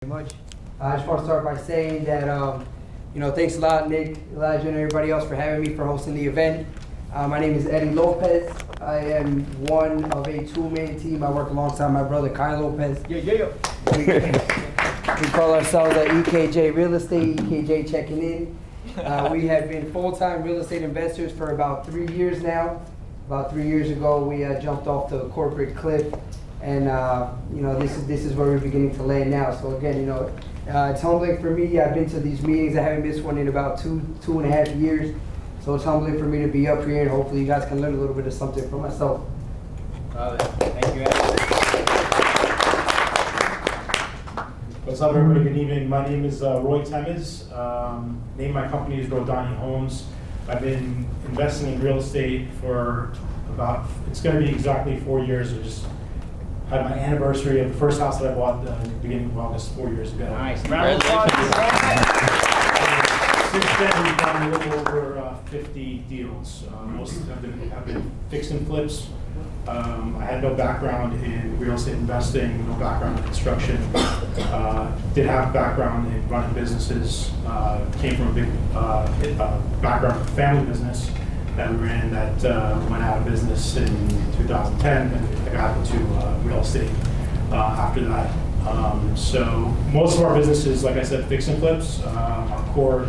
Much. I just want to start by saying that, thanks a lot, Nick, Elijah, and everybody else for having me, for hosting the event. My name is Eddie Lopez. I am one of a two-man team. I work alongside my brother, Kyle Lopez. We call ourselves EKJ Real Estate, EKJ checking in. We have been full-time real estate investors for about 3 years now. About 3 years ago, we jumped off the corporate cliff. And this is where we're beginning to land now. So again, it's humbling for me. I've been to these meetings. I haven't missed one in about two and a half years. So it's humbling for me to be up here, and hopefully you guys can learn a little bit of something from myself. Thank you, Ed. What's up, everybody? Good evening. My name is Roy Temez. Name of my company is Rodani Homes. I've been investing in real estate for it's going to be exactly 4 years. I just had my anniversary of the first house that I bought at the beginning of August 4 years ago. Nice. Since then, we've done a little over 50 deals. Most have been fix and flips. I had no background in real estate investing, no background in construction. Did have background in running businesses. Came from a big background of family business that we ran that went out of business in 2010, and I got into real estate after that. So most of our businesses, like I said, fix and flips. Our core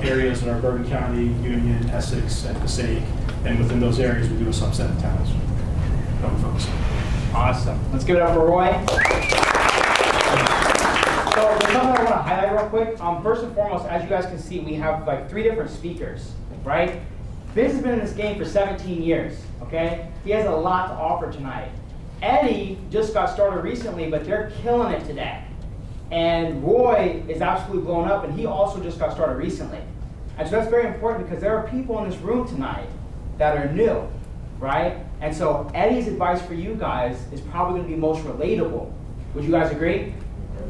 areas are Bergen County, Union, Essex, and Passaic, and within those areas we do a subset of towns. Awesome. Let's give it up for Roy. So there's something I want to highlight real quick. First and foremost, as you guys can see, we have like 3 different speakers, right? Vince has been in this game for 17 years, okay? He has a lot to offer tonight. Eddie just got started recently, but they're killing it today. And Roy is absolutely blown up, and he also just got started recently. And so that's very important because there are people in this room tonight that are new, right? And so Eddie's advice for you guys is probably going to be most relatable. Would you guys agree?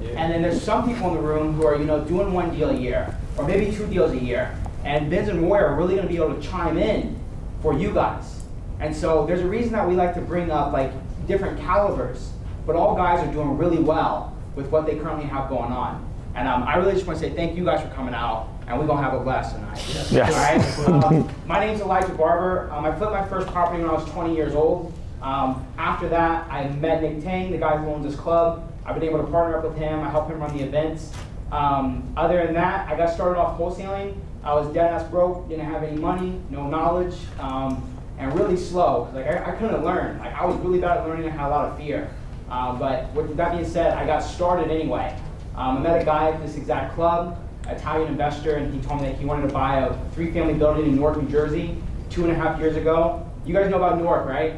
Yeah. And then there's some people in the room who are, doing 1 deal a year, or maybe 2 deals a year. And Vince and Roy are really going to be able to chime in for you guys. And so there's a reason that we like to bring up like different calibers, but all guys are doing really well with what they currently have going on. And I really just want to say thank you guys for coming out, and we're going to have a blast tonight. Yes. All right? My name's Elijah Barber. I flipped my first property when I was 20 years old. After that, I met Nick Tang, the guy who owns this club. I've been able to partner up with him. I help him run the events. Other than that, I got started off wholesaling. I was dead ass broke, didn't have any money, no knowledge, and really slow. Like I couldn't learn. Like I was really bad at learning and had a lot of fear. But with that being said, I got started anyway. I met a guy at this exact club, Italian investor, and he told me that he wanted to buy a 3-family building in Newark, New Jersey, 2.5 years ago. You guys know about Newark, right?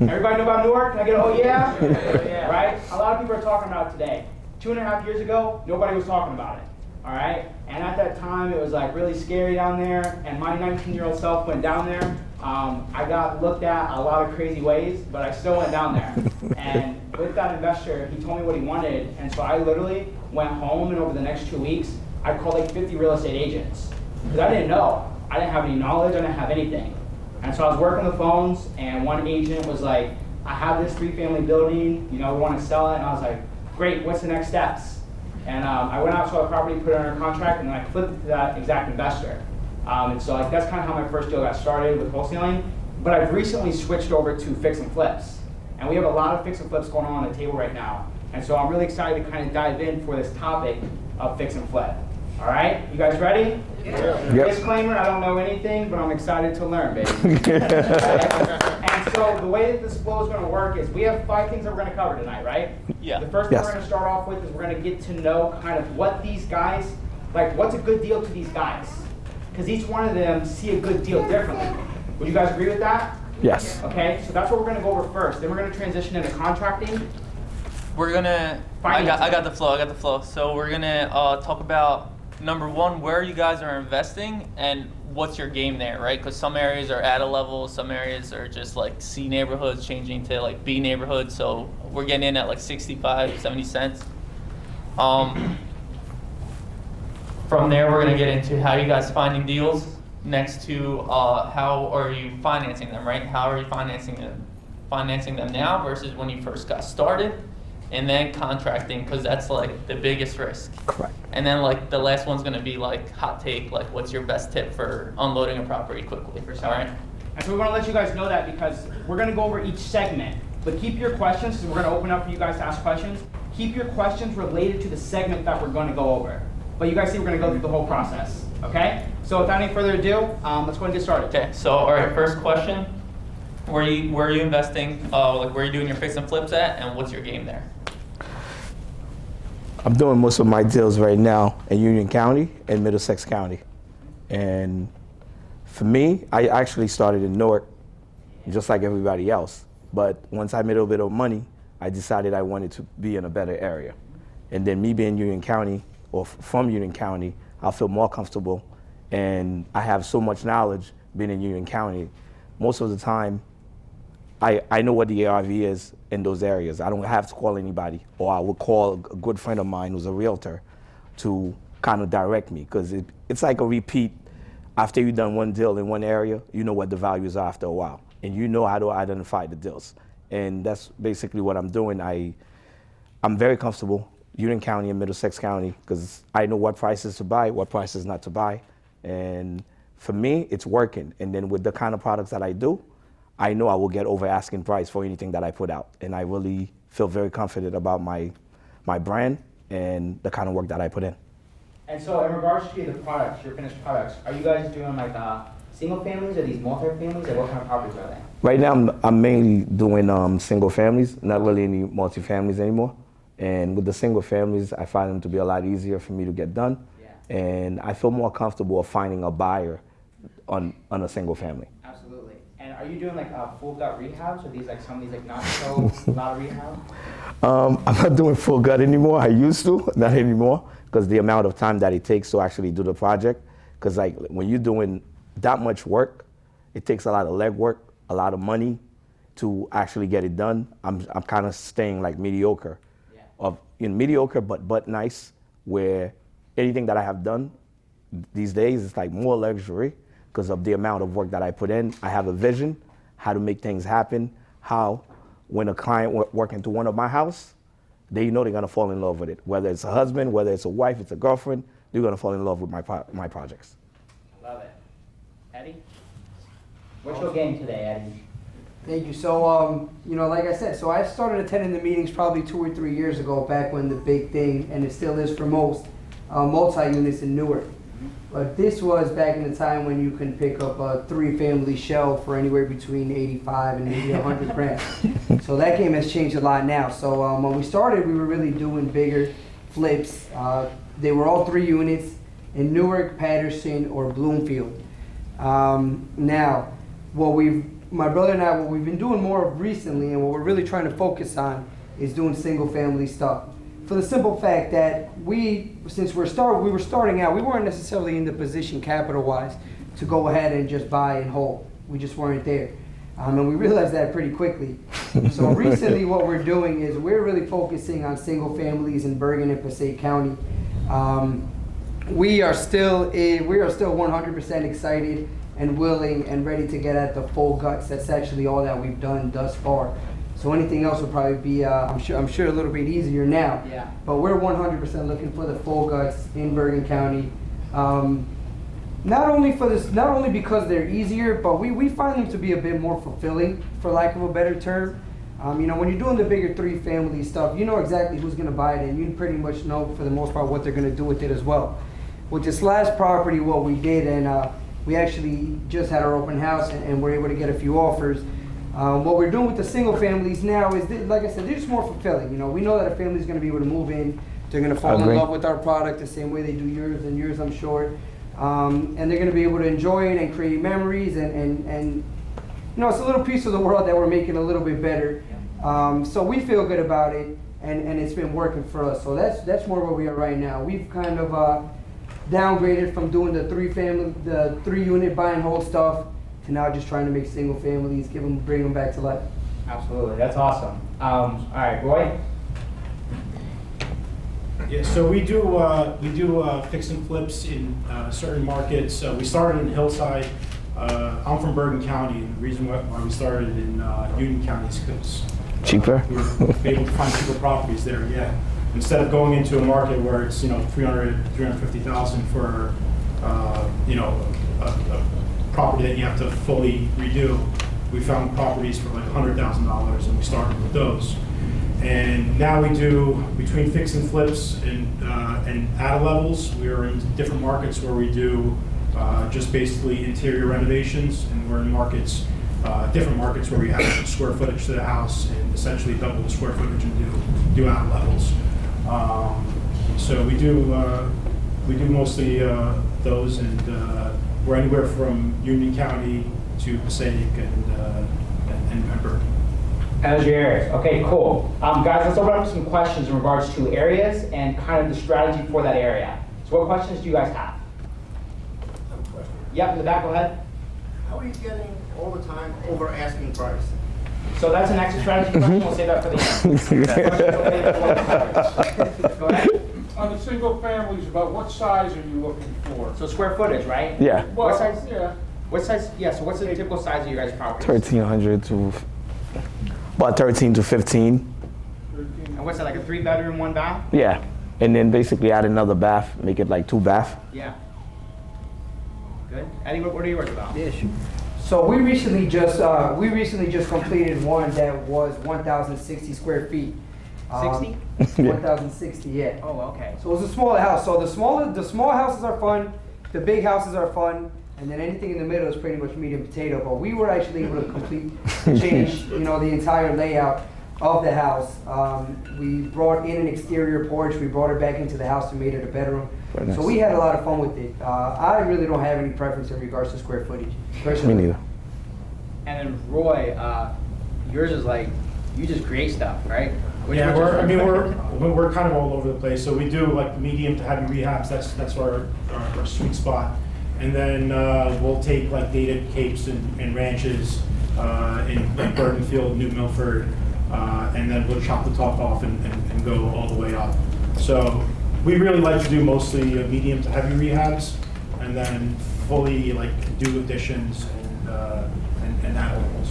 Everybody know about Newark? Can I get an oh yeah? Yeah? Right? A lot of people are talking about it today. 2.5 years ago, nobody was talking about it. All right? And at that time, it was like really scary down there, and my 19-year-old self went down there. I got looked at a lot of crazy ways, but I still went down there. And with that investor, he told me what he wanted, and so I literally went home, and over the next 2 weeks, I called like 50 real estate agents. Because I didn't know. I didn't have any knowledge, I didn't have anything. And so I was working the phones, and one agent was like, I have this 3-family building, we want to sell it. And I was like, great, what's the next steps? And I went out, saw the property, put it under contract, and then I flipped it to that exact investor. And so that's kind of how my first deal got started with wholesaling. But I've recently switched over to fix and flips. And we have a lot of fix and flips going on the table right now. And so I'm really excited to kind of dive in for this topic of fix and flip. All right, you guys ready? Yeah. Yep. Disclaimer, I don't know anything, but I'm excited to learn, baby. And so the way that this flow is going to work is we have 5 things that we're going to cover tonight, right? Yeah. The first thing we're going to start off with is we're going to get to know kind of what these guys, like what's a good deal to these guys. Because each one of them see a good deal differently. Would you guys agree with that? Yes. Okay, so that's what we're going to go over first. Then we're going to transition into contracting. We're going to, I got the flow. So we're going to talk about number 1, where you guys are investing and what's your game there, right? Because some areas are at a level, some areas are just like C neighborhoods changing to like B neighborhoods. So we're getting in at like 65, 70 cents. From there, we're going to get into how you guys finding deals. Next to how are you financing them, right? How are you financing them now versus when you first got started? and then contracting, because that's like the biggest risk. Correct. And then like the last one's gonna be like hot take, like what's your best tip for unloading a property quickly? All right. And so we want to let you guys know that because we're going to go over each segment, but keep your questions, because we're going to open up for you guys to ask questions. Keep your questions related to the segment that we're going to go over. But you guys see we're going to go through the whole process, okay? So without any further ado, let's go ahead and get started. Okay, so all right, first question. Where are you investing? Like where are you doing your fix and flips at, and what's your game there? I'm doing most of my deals right now in Union County and Middlesex County. And for me, I actually started in Newark, just like everybody else. But once I made a little bit of money, I decided I wanted to be in a better area. And then me being Union County, or from Union County, I feel more comfortable. And I have so much knowledge being in Union County. Most of the time, I know what the ARV is in those areas. I don't have to call anybody, or I will call a good friend of mine who's a realtor to kind of direct me, because it's like a repeat. After you've done one deal in one area, you know what the values are after a while, and you know how to identify the deals. And that's basically what I'm doing. I'm very comfortable, Union County and Middlesex County, because I know what prices to buy, what prices not to buy. And for me, it's working. And then with the kind of products that I do, I know I will get over asking price for anything that I put out. And I really feel very confident about my brand and the kind of work that I put in. And so in regards to the products, your finished products, are you guys doing like single families or these multi-families, or what kind of properties are they? Right now, I'm mainly doing single families, not really any multi-families anymore. And with the single families, I find them to be a lot easier for me to get done. Yeah. And I feel more comfortable finding a buyer on a single family. Absolutely. And are you doing like full gut rehabs, or these like some of these like not so a lot of rehab? I'm not doing full gut anymore. I used to, not anymore, because the amount of time that it takes to actually do the project. Because like when you're doing that much work, it takes a lot of leg work, a lot of money to actually get it done. I'm kind of staying like mediocre, mediocre but nice, where anything that I have done these days is like more luxury because of the amount of work that I put in. I have a vision, how to make things happen, how when a client walk into one of my house, they know they're gonna fall in love with it. Whether it's a husband, whether it's a wife, it's a girlfriend, they're gonna fall in love with my projects. Love it. Eddie? What's your game today, Eddie? Thank you. So, like I said, so I started attending the meetings probably 2 or 3 years ago, back when the big thing, and it still is for most, multi-units in Newark. But this was back in the time when you can pick up a 3-family shell for anywhere between 85 and maybe 100 grand. So that game has changed a lot now. So when we started, we were really doing bigger flips. They were all 3 units in Newark, Patterson, or Bloomfield. Now, my brother and I, what we've been doing more of recently, and what we're really trying to focus on, is doing single-family stuff. For the simple fact that since we were starting out, we weren't necessarily in the position capital-wise to go ahead and just buy and hold. We just weren't there. And we realized that pretty quickly. So recently what we're doing is we're really focusing on single families in Bergen and Passaic County. We are still 100% excited and willing and ready to get at the full guts. That's actually all that we've done thus far. So anything else will probably be, I'm sure a little bit easier now. Yeah. But we're 100% looking for the full guts in Bergen County. Not only because they're easier, but we find them to be a bit more fulfilling, for lack of a better term. When you're doing the bigger 3-family stuff, you know exactly who's going to buy it, and you pretty much know for the most part what they're going to do with it as well. With this last property, what we did, and we actually just had our open house and were able to get a few offers. What we're doing with the single families now is, like I said, they're just more fulfilling. We know that a family's going to be able to move in. They're going to fall in love with our product the same way they do yours and yours, I'm sure. And they're going to be able to enjoy it and create memories. And it's a little piece of the world that we're making a little bit better. So we feel good about it, and it's been working for us. So that's more where we are right now. We've kind of downgraded from doing the 3-unit buy and hold stuff to now just trying to make single families, bring them back to life. Absolutely, that's awesome. All right, Roy? Yeah, so we do fix and flips in certain markets. We started in Hillside. I'm from Bergen County, and the reason why we started in Union County is because Cheaper? We were able to find cheaper properties there, yeah. Instead of going into a market where it's, 350,000 for, a property that you have to fully redo, we found properties for like $100,000 and we started with those. And now we do between fix and flips and attic levels. We are in different markets where we do just basically interior renovations, and we're in markets, different markets where we have square footage to the house and essentially double the square footage and do attic levels. So we do mostly those, and we're anywhere from Union County to Passaic and Pembroke. As your areas. Okay, cool. Guys, let's open up some questions in regards to areas and kind of the strategy for that area. So what questions do you guys have? Yep, in the back, go ahead. How are you getting all the time over asking price? So that's an exit strategy question. We'll save that for the end. Go ahead. On the single families, about what size are you looking for? So square footage, right? Yeah, What size? Yeah. What size? Yeah. So what's the typical size of your guys' property? 1,300 to about 13 to 15. And what's that, like a 3-bedroom, 1 bath? Yeah, and then basically add another bath, make it like 2 bath. Yeah. Good. Eddie, what are yours about? Yeah, sure. So we recently just completed one that was 1,060 square feet. 60? 1,060, yeah. Oh, okay. So it's a smaller house. So the small houses are fun, the big houses are fun, and then anything in the middle is pretty much meat and potato. But we were actually able to change, the entire layout of the house. We brought in an exterior porch. We brought it back into the house and made it a bedroom. Very nice. So we had a lot of fun with it. I really don't have any preference in regards to square footage. Me neither. And then Roy, yours is like, you just create stuff, right? Yeah, we're kind of all over the place. So we do like medium to heavy rehabs. That's our sweet spot. And then we'll take like dated capes and ranches in like Bergenfield, New Milford, and then we'll chop the top off and go all the way up. So we really like to do mostly medium to heavy rehabs, and then fully like do additions and attic levels.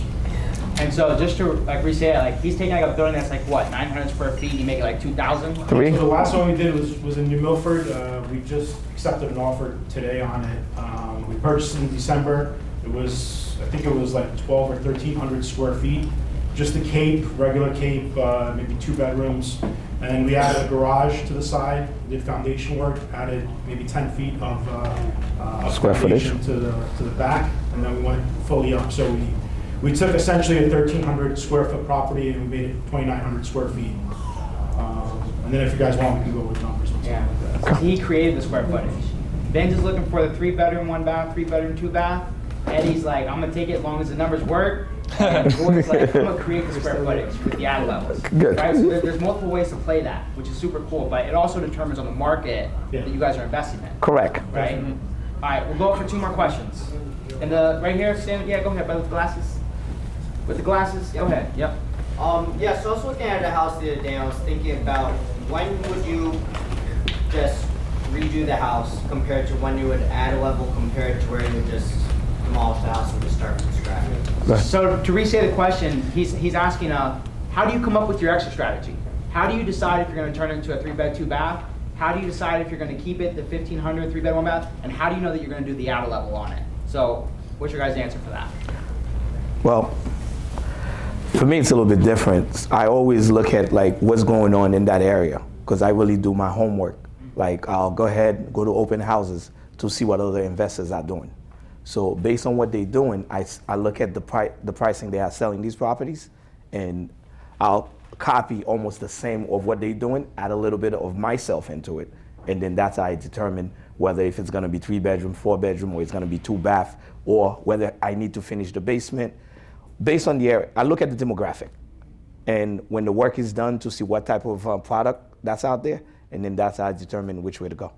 And so just to like restate it, like he's taking like a building that's like what, 900 square feet, you make it like 2,000? 3. So the last one we did was in New Milford. We just accepted an offer today on it. We purchased it in December. I think it was like 1,200 or 1,300 square feet. Just a cape, regular cape, maybe 2 bedrooms. And we added a garage to the side, did foundation work, added maybe 10 feet of Square footage foundation to the back, and then we went fully up. So we took essentially a 1,300 square foot property and we made it 2,900 square feet. And then if you guys want, we can go with numbers. Yeah. So he created the square footage. Ben's is looking for the 3-bedroom, 1 bath, 3-bedroom, 2 bath. Eddie's like, I'm gonna take it as long as the numbers work. And Roy's like, I'm gonna create the square footage with the attic levels. Good. Right? So there's multiple ways to play that, which is super cool. But it also determines on the market that you guys are investing in. Correct. Right? All right, we'll go up for 2 more questions. And right here, Sam, yeah, go ahead, by the glasses. With the glasses, go ahead. Yep. Yeah, so I was looking at a house the other day. I was thinking about when would you just redo the house compared to when you would add a level compared to where you would just demolish the house and just start from scratch. So to restate the question, he's asking, how do you come up with your exit strategy? How do you decide if you're going to turn it into a 3-bed, 2-bath? How do you decide if you're going to keep it the 1,500 3-bed, 1-bath? And how do you know that you're going to do the outer level on it? So what's your guys' answer for that? Well, for me, it's a little bit different. I always look at like what's going on in that area because I really do my homework. Like I'll go ahead, go to open houses to see what other investors are doing. So based on what they're doing, I look at the pricing they are selling these properties, and I'll copy almost the same of what they're doing, add a little bit of myself into it, and then that's how I determine whether if it's going to be 3-bedroom, 4-bedroom, or it's going to be 2-bath, or whether I need to finish the basement. Based on the area, I look at the demographic, and when the work is done to see what type of product that's out there, and then that's how I determine which way to go.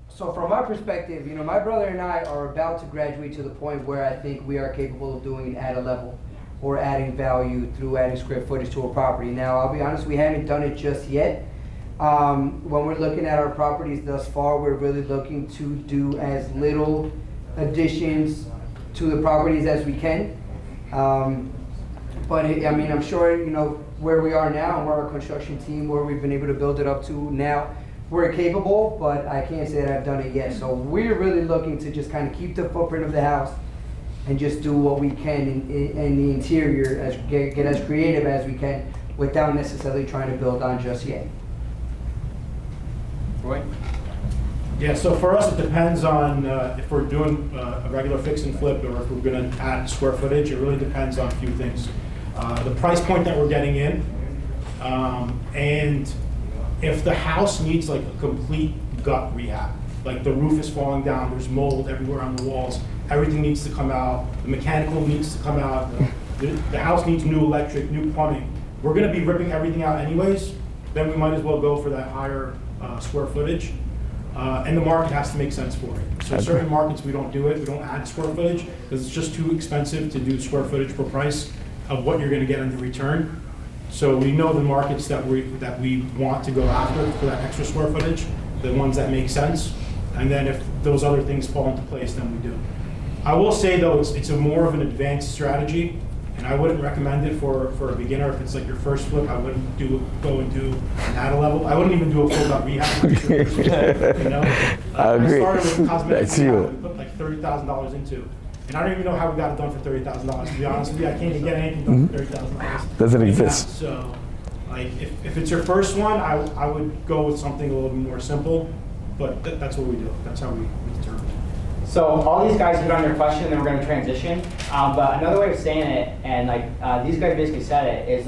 So from my perspective, my brother and I are about to graduate to the point where I think we are capable of doing it at a level or adding value through adding square footage to a property. Now, I'll be honest, we haven't done it just yet. When we're looking at our properties thus far, we're really looking to do as little additions to the properties as we can. But I mean, I'm sure, you know, where we are now and where our construction team, where we've been able to build it up to now, we're capable, but I can't say that I've done it yet. So we're really looking to just kind of keep the footprint of the house and just do what we can in the interior, get as creative as we can without necessarily trying to build on just yet. Roy? Yeah, so for us, it depends on if we're doing a regular fix and flip or if we're gonna add square footage. It really depends on a few things. The price point that we're getting in, and if the house needs like a complete gut rehab, like the roof is falling down, there's mold everywhere on the walls, everything needs to come out, the mechanical needs to come out, the house needs new electric, new plumbing. We're gonna be ripping everything out anyways, then we might as well go for that higher square footage. And the market has to make sense for it. So certain markets, we don't do it, we don't add square footage, because it's just too expensive to do square footage per price of what you're gonna get in the return. So we know the markets that we want to go after for that extra square footage, the ones that make sense. And then if those other things fall into place, then we do. I will say though, it's a more of an advanced strategy, and I wouldn't recommend it for a beginner. If it's like your first flip, I wouldn't go and do an add a level. I wouldn't even do a full gut rehab. You know? I agree. I started with cosmetic That's rehab, you. we put like $30,000 into. And I don't even know how we got it done for $30,000. To be honest with you, I can't even get anything done for $30,000. Doesn't right exist. now. So, like, if it's your first one, I would go with something a little bit more simple. But that's what we do. That's how we determine it. So all these guys hit on your question, and then we're going to transition. But another way of saying it, and like these guys basically said it, is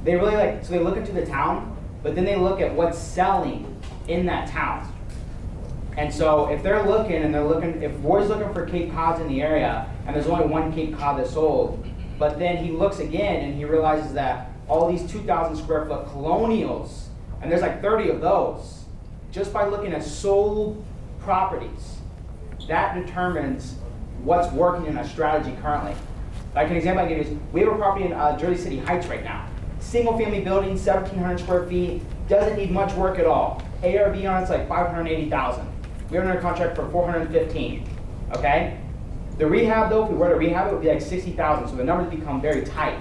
they really like, so they look into the town, but then they look at what's selling in that town. And so if they're looking, if Roy's looking for Cape Cods in the area, and there's only one Cape Cod that's sold, but then he looks again and he realizes that all these 2,000 square foot colonials, and there's like 30 of those, just by looking at sold properties, that determines what's working in our strategy currently. Like an example I give you is, we have a property in Jersey City Heights right now. Single family building, 1,700 square feet, doesn't need much work at all. ARV on it's like 580,000. We have under contract for 415, okay? The rehab though, if we were to rehab it, would be like 60,000, so the numbers become very tight.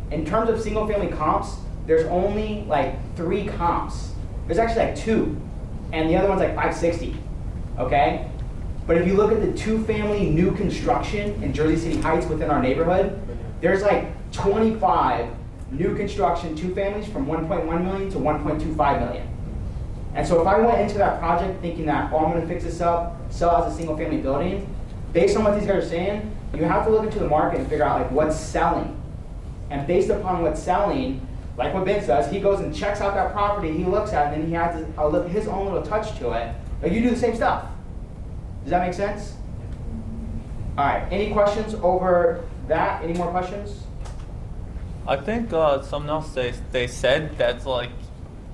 In terms of single family comps, there's only like 3 comps. There's actually like 2, and the other one's like 560, okay? But if you look at the 2-family new construction in Jersey City Heights within our neighborhood, there's like 25 new construction 2-families from 1.1 million to 1.25 million. And so if I went into that project thinking that, oh, I'm gonna fix this up, sell as a single family building, based on what these guys are saying, you have to look into the market and figure out like what's selling. And based upon what's selling, like what Vince does, he goes and checks out that property, he looks at it, and then he adds his own little touch to it. Like you do the same stuff. Does that make sense? All right, any questions over that? Any more questions? I think something else they said that's like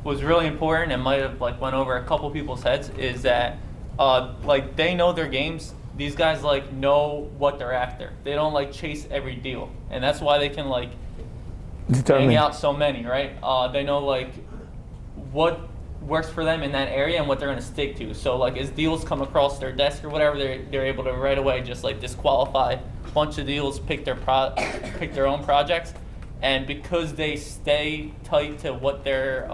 was really important and might have like went over a couple people's heads is that like they know their games. These guys like know what they're after. They don't like chase every deal, and that's why they can like hang out so many, right? They know like what works for them in that area and what they're gonna stick to. So like as deals come across their desk or whatever, they're able to right away just like disqualify a bunch of deals, pick their own projects. And because they stay tight to what their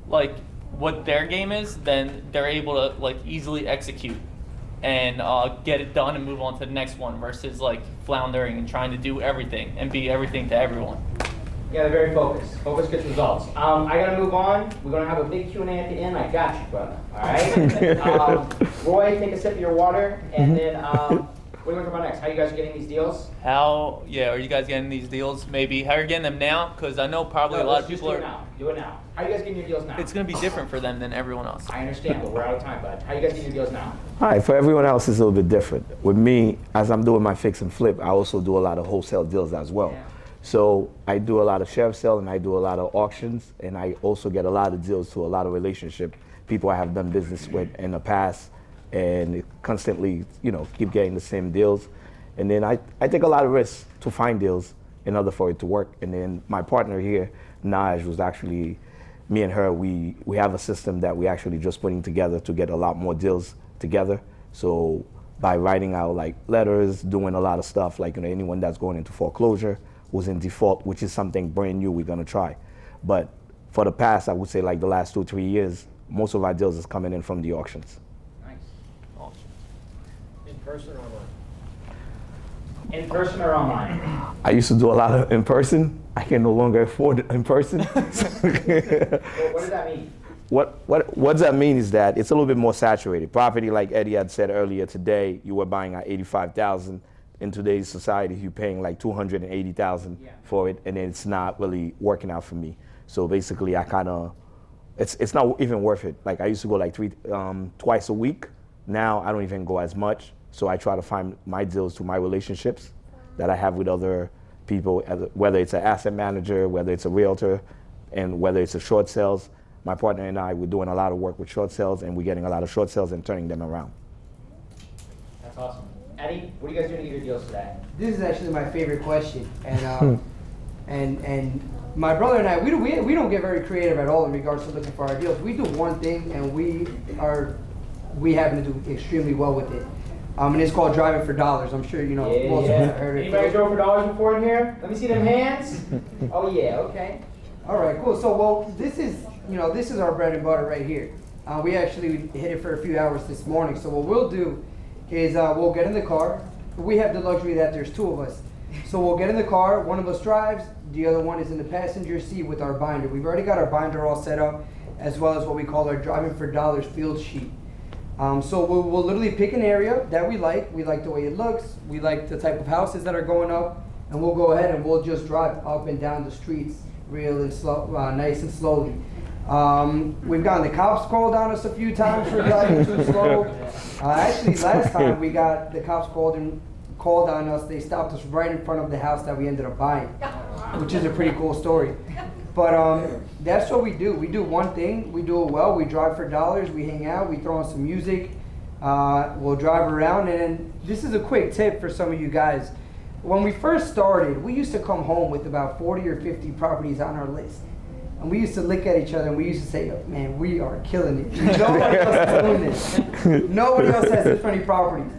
like what their game is, then they're able to like easily execute and get it done and move on to the next one versus like floundering and trying to do everything and be everything to everyone. Yeah, they're very focused. Focus gets results. I gotta move on. We're gonna have a big Q&A at the end. I got you, brother. All right. Roy, take a sip of your water, and then what are we talking about next? How you guys are getting these deals? Are you guys getting these deals? Maybe how you're getting them now? Because I know probably a lot of people do are. it now. Do it now. How you guys getting your deals now? It's gonna be different for them than everyone else. I understand, but we're out of time, bud. How you guys getting your deals now? All right, for everyone else, it's a little bit different. With me, as I'm doing my fix and flip, I also do a lot of wholesale deals as well. Yeah. So I do a lot of sheriff sale and I do a lot of auctions, and I also get a lot of deals to a lot of relationship people I have done business with in the past, and constantly, keep getting the same deals. And then I take a lot of risks to find deals in order for it to work. And then my partner here, Naj, was actually, me and her, we have a system that we actually just putting together to get a lot more deals together. So by writing out like letters, doing a lot of stuff. Like, you know, anyone that's going into foreclosure was in default, which is something brand new we're gonna try. But for the past, I would say like the last 2-3 years, most of our deals is coming in from the auctions. Nice. In person or online? In person or online? I used to do a lot of in person. I can no longer afford in person. What does that mean? What does that mean is that it's a little bit more saturated. Property, like Eddie had said earlier today, you were buying at $85,000. In today's society, you're paying like $280,000 for it, and it's not really working out for me. So basically, I kind of, it's not even worth it. Like I used to go like twice a week. Now I don't even go as much. So I try to find my deals through my relationships that I have with other people, whether it's an asset manager, whether it's a realtor, and whether it's a short sales. My partner and I, we're doing a lot of work with short sales, and we're getting a lot of short sales and turning them around. That's awesome. Eddie, what are you guys doing to get your deals today? This is actually my favorite question, and my brother and I, we don't get very creative at all in regards to looking for our deals. We do one thing, and we happen to do extremely well with it. And it's called driving for dollars. I'm sure you know most of us have heard of it. Anybody drove for dollars before in here? Let me see them hands. Oh yeah, okay. All right, cool. So well, this is our bread and butter right here. We actually hit it for a few hours this morning. So what we'll do is we'll get in the car. We have the luxury that there's two of us. So we'll get in the car, one of us drives, the other one is in the passenger seat with our binder. We've already got our binder all set up, as well as what we call our driving for dollars field sheet. So we'll literally pick an area that we like the way it looks, we like the type of houses that are going up, and we'll go ahead and we'll just drive up and down the streets real and slow, nice and slowly. We've gotten the cops called on us a few times for driving too slow. Actually, last time we got the cops called on us, they stopped us right in front of the house that we ended up buying, which is a pretty cool story. But that's what we do. We do one thing, we do it well, we drive for dollars, we hang out, we throw on some music, we'll drive around, and this is a quick tip for some of you guys. When we first started, we used to come home with about 40 or 50 properties on our list. And we used to look at each other and we used to say, man, we are killing it. Nobody else is doing this. Nobody else has this many properties.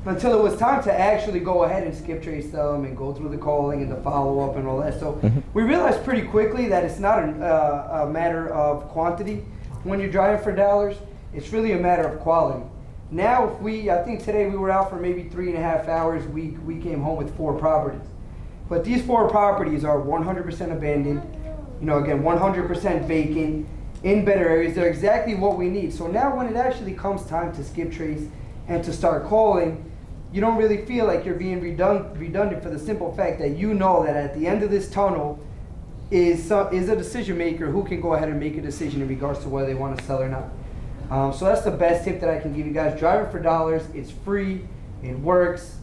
Until it was time to actually go ahead and skip trace them and go through the calling and the follow-up and all that. So we realized pretty quickly that it's not a matter of quantity when you're driving for dollars. It's really a matter of quality. Now, I think today we were out for maybe 3.5 hours. We came home with 4 properties. But these 4 properties are 100% abandoned. You know, again, 100% vacant, in better areas. They're exactly what we need. So now when it actually comes time to skip trace and to start calling, you don't really feel like you're being redundant for the simple fact that you know that at the end of this tunnel is a decision maker who can go ahead and make a decision in regards to whether they want to sell or not. So that's the best tip that I can give you guys. Driving for dollars, it's free, it works,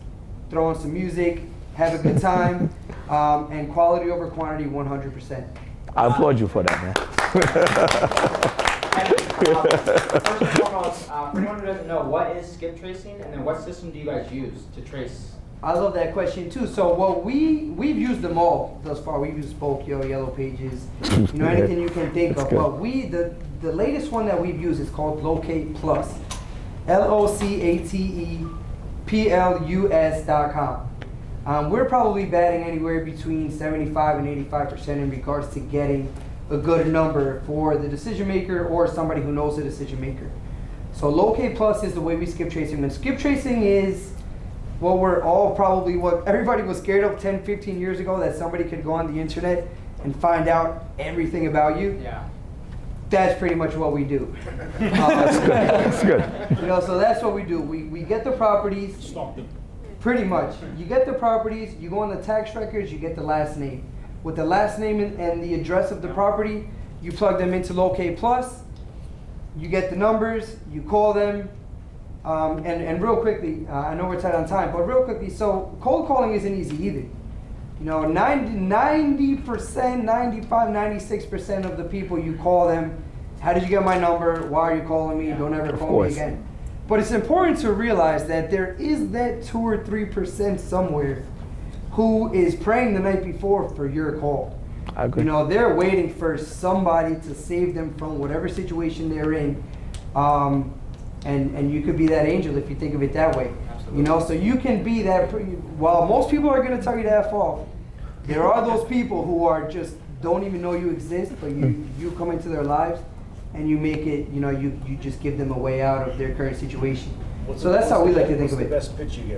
throw on some music, have a good time, and quality over quantity 100%. I applaud you for that, man. First and foremost, for anyone who doesn't know, what is skip tracing, and then what system do you guys use to trace? I love that question too. So well, we've used them all thus far. We've used Spokio, Yellow Pages, anything you can think of. But the latest one that we've used is called Locate Plus, LOCATEPLUS.com. We're probably batting anywhere between 75 and 85% in regards to getting a good number for the decision maker or somebody who knows the decision maker. So Locate Plus is the way we skip tracing. And skip tracing is what everybody was scared of 10, 15 years ago, that somebody could go on the internet and find out everything about you. Yeah. That's pretty much what we do. That's good. You know, so that's what we do. We get the properties. Stop them. Pretty much. You get the properties, you go on the tax records, you get the last name. With the last name and the address of the property, you plug them into Locate Plus, you get the numbers, you call them, and real quickly, I know we're tight on time, but real quickly, so cold calling isn't easy either. You know, 90%, 95, 96% of the people you call them, how did you get my number? Why are you calling me? Don't ever call me again. But it's important to realize that there is that 2 or 3% somewhere who is praying the night before for your call. I agree. You know, they're waiting for somebody to save them from whatever situation they're in. And you could be that angel if you think of it that way. You know, so you can be that, while most people are going to tell you to F off, there are those people who are just, don't even know you exist, but you come into their lives and you make it, you know, you just give them a way out of their current situation. So that's how we like to think of it. What's the best pitch you give?